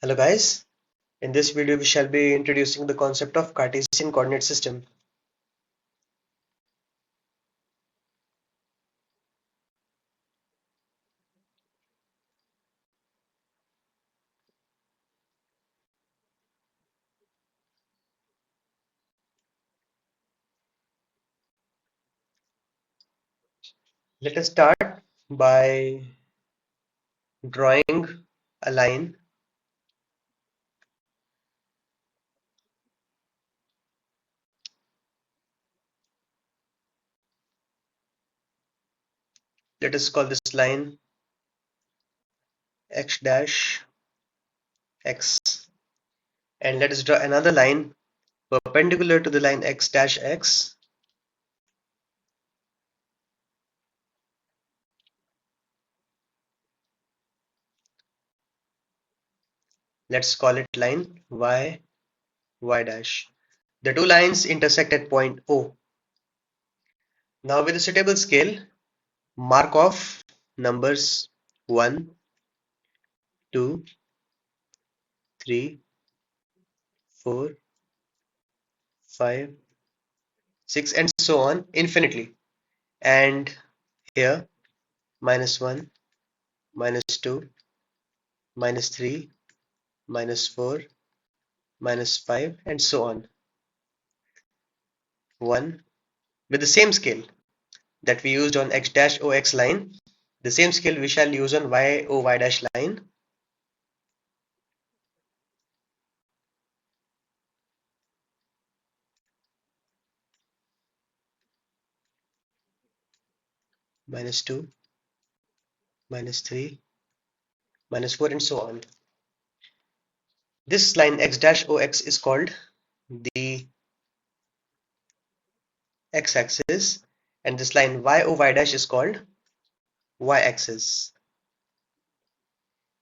Hello guys, in this video we shall be introducing the concept of Cartesian coordinate system. Let us start by drawing a line. Let us call this line x dash x, and let us draw another line perpendicular to the line x dash x. Let's call it line y dash. The two lines intersect at point O. Now with a suitable scale, mark off numbers 1, 2, 3, 4, 5, 6 and so on infinitely. And here -1, -2, -3, -4, -5 and so on. 1 with the same scale that we used on x dash ox line, the same scale we shall use on y o y dash line. -2, -3, -4 and so on. This line x dash ox is called the x-axis, and this line y o y dash is called y-axis.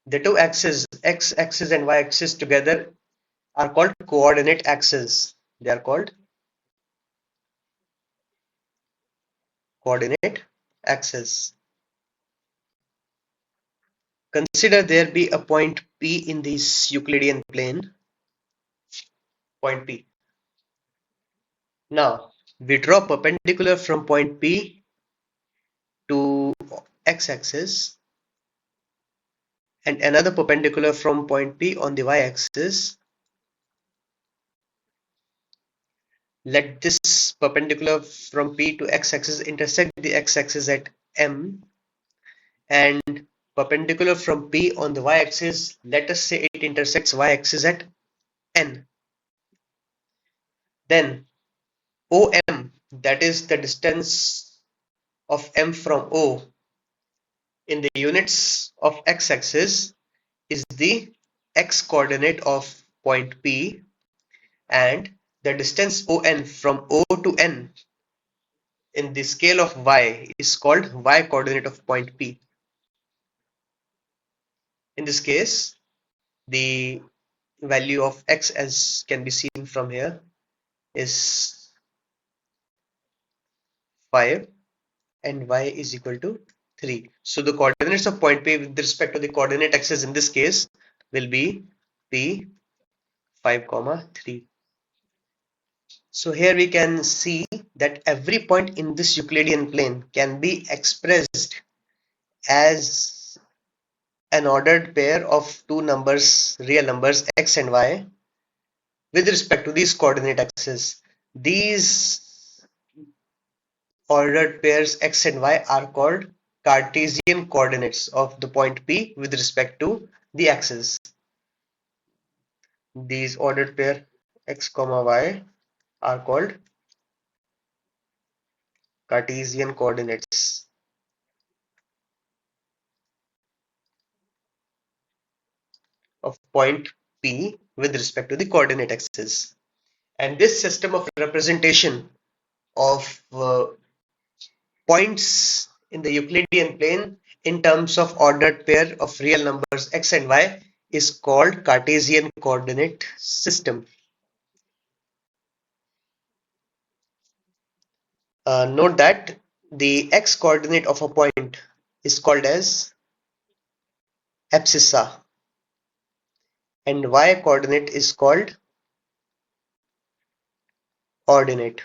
The two axes, x-axis and y-axis together, are called coordinate axes. They are called coordinate axes. Consider there be a point P in this Euclidean plane, point P. Now, we draw perpendicular from point P to x-axis and another perpendicular from point P on the y-axis. Let this perpendicular from P to x-axis intersect the x-axis at M, and perpendicular from P on the y-axis, let us say it intersects y-axis at N. Then OM, that is the distance of M from O in the units of x-axis, is the x-coordinate of point P, and the distance ON from O to N in the scale of y is called y-coordinate of point P. In this case, the value of x, as can be seen from here, is 5 and y is equal to 3. So the coordinates of point P with respect to the coordinate axis in this case will be P 5, 3. So here we can see that every point in this Euclidean plane can be expressed as an ordered pair of two numbers, real numbers x and y, with respect to these coordinate axes. These ordered pairs x and y are called Cartesian coordinates of the point P with respect to the axis. These ordered pair x, y are called Cartesian coordinates of point P with respect to the coordinate axis. And this system of representation of points in the Euclidean plane in terms of ordered pair of real numbers x and y is called Cartesian coordinate system. Note that the x coordinate of a point is called as abscissa, and y coordinate is called ordinate.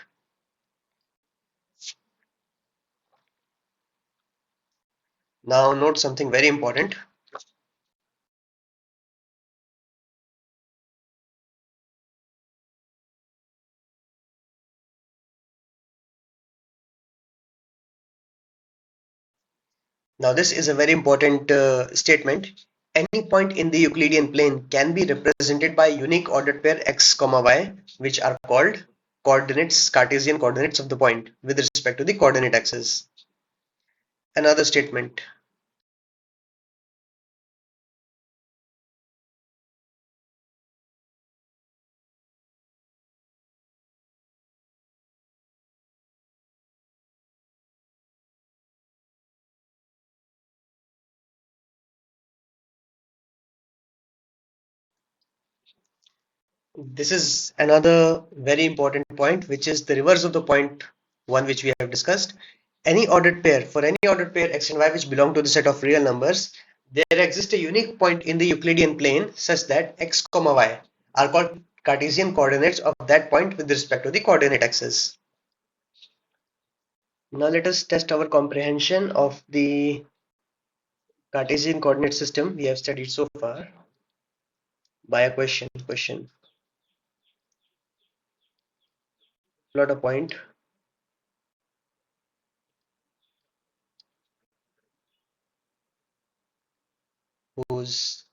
Now note something very important. Now this is a very important statement. Any point in the Euclidean plane can be represented by unique ordered pair x, y, which are called coordinates, Cartesian coordinates of the point with respect to the coordinate axis. Another statement. This is another very important point, which is the reverse of the point one which we have discussed. Any ordered pair, for any ordered pair x and y which belong to the set of real numbers, there exists a unique point in the Euclidean plane such that x, y are called Cartesian coordinates of that point with respect to the coordinate axis. Now let us test our comprehension of the Cartesian coordinate system we have studied so far by a question. Plot a point whose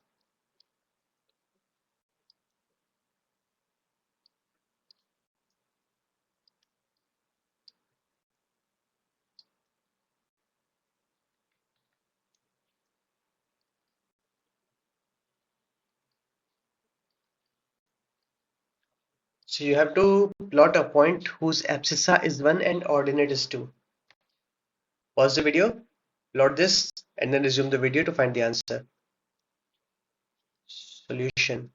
So you have to plot a point whose abscissa is 1 and ordinate is 2. Pause the video, plot this, and then resume the video to find the answer. Solution.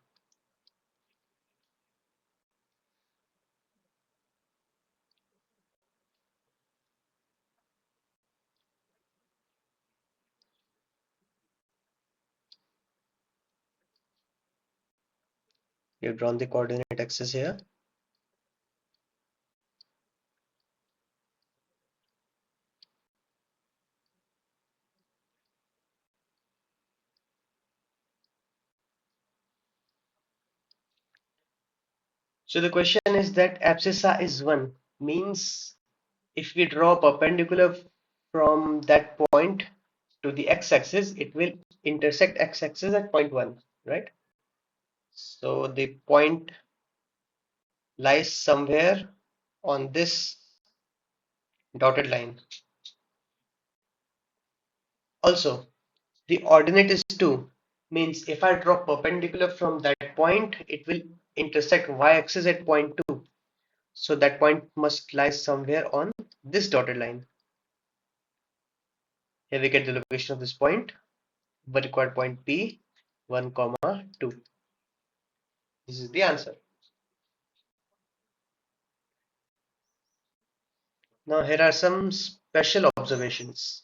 You've drawn the coordinate axis here. So the question is that abscissa is 1 means if we draw a perpendicular from that point to the x-axis, it will intersect x-axis at point 1, right? So the point lies somewhere on this dotted line. Also, the ordinate is 2 means if I draw perpendicular from that point, it will intersect y-axis at point 2. So that point must lie somewhere on this dotted line. Here we get the location of this point. We require point P 1, 2. This is the answer. Now here are some special observations.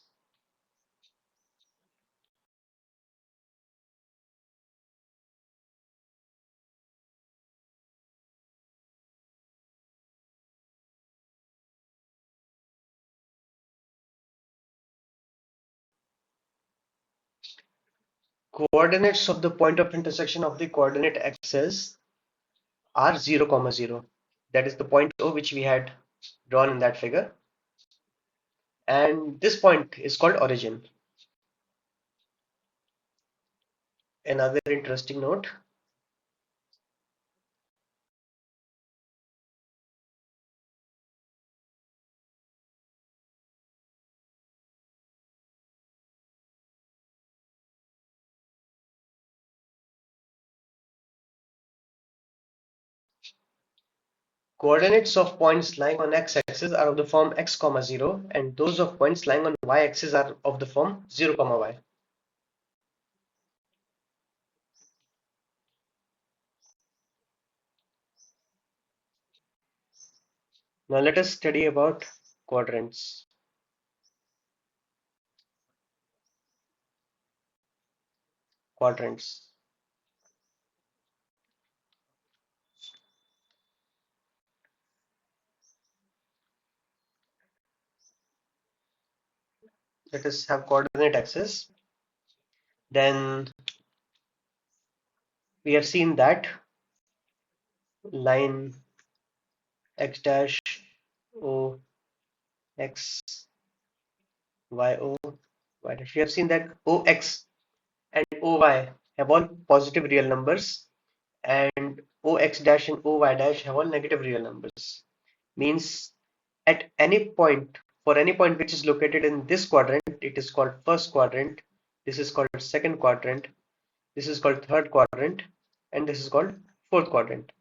Coordinates of the point of intersection of the coordinate axis are 0, 0. That is the point O which we had drawn in that figure. And this point is called origin. Another interesting note. Coordinates of points lying on x-axis are of the form x, 0, and those of points lying on y-axis are of the form 0, y. Now let us study about quadrants. Quadrants. let us have coordinate axis. Then we have seen that line x dash o x y o y dash. We have seen that ox and oy have all positive real numbers, and ox dash and oy dash have all negative real numbers. Means at any point, for any point which is located in this quadrant, it is called first quadrant. This is called second quadrant. This is called third quadrant, and this is called fourth quadrant.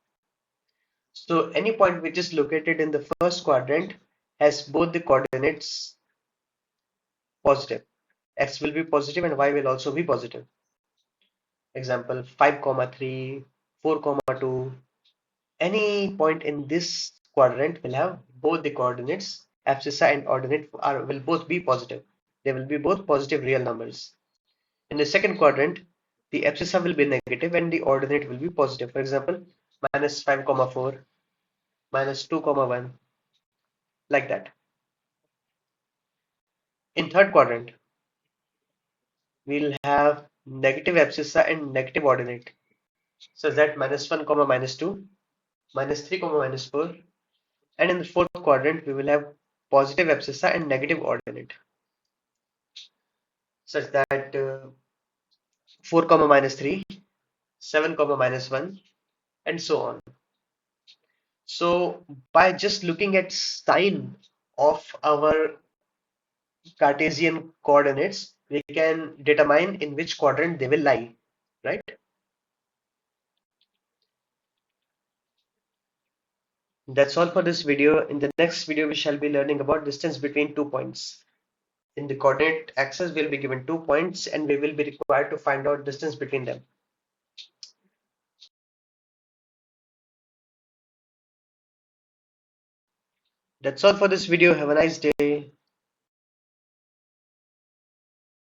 So any point which is located in the first quadrant has both the coordinates positive. X will be positive and y will also be positive. Example 5, 3, 4, 2. Any point in this quadrant will have both the coordinates abscissa and ordinate will both be positive. They will be both positive real numbers. In the second quadrant, the abscissa will be negative and the ordinate will be positive. For example, -5, 4, -2, 1, like that. In third quadrant, we'll have negative abscissa and negative ordinate. So that -1, -2, -3, -4. And in the fourth quadrant, we will have positive abscissa and negative ordinate, such that 4, -3, 7, -1, and so on. So by just looking at sign of our Cartesian coordinates, we can determine in which quadrant they will lie, right? That's all for this video. In the next video, we shall be learning about distance between 2 points. In the coordinate axis, we'll be given 2 points and we will be required to find out distance between them. That's all for this video. Have a nice day.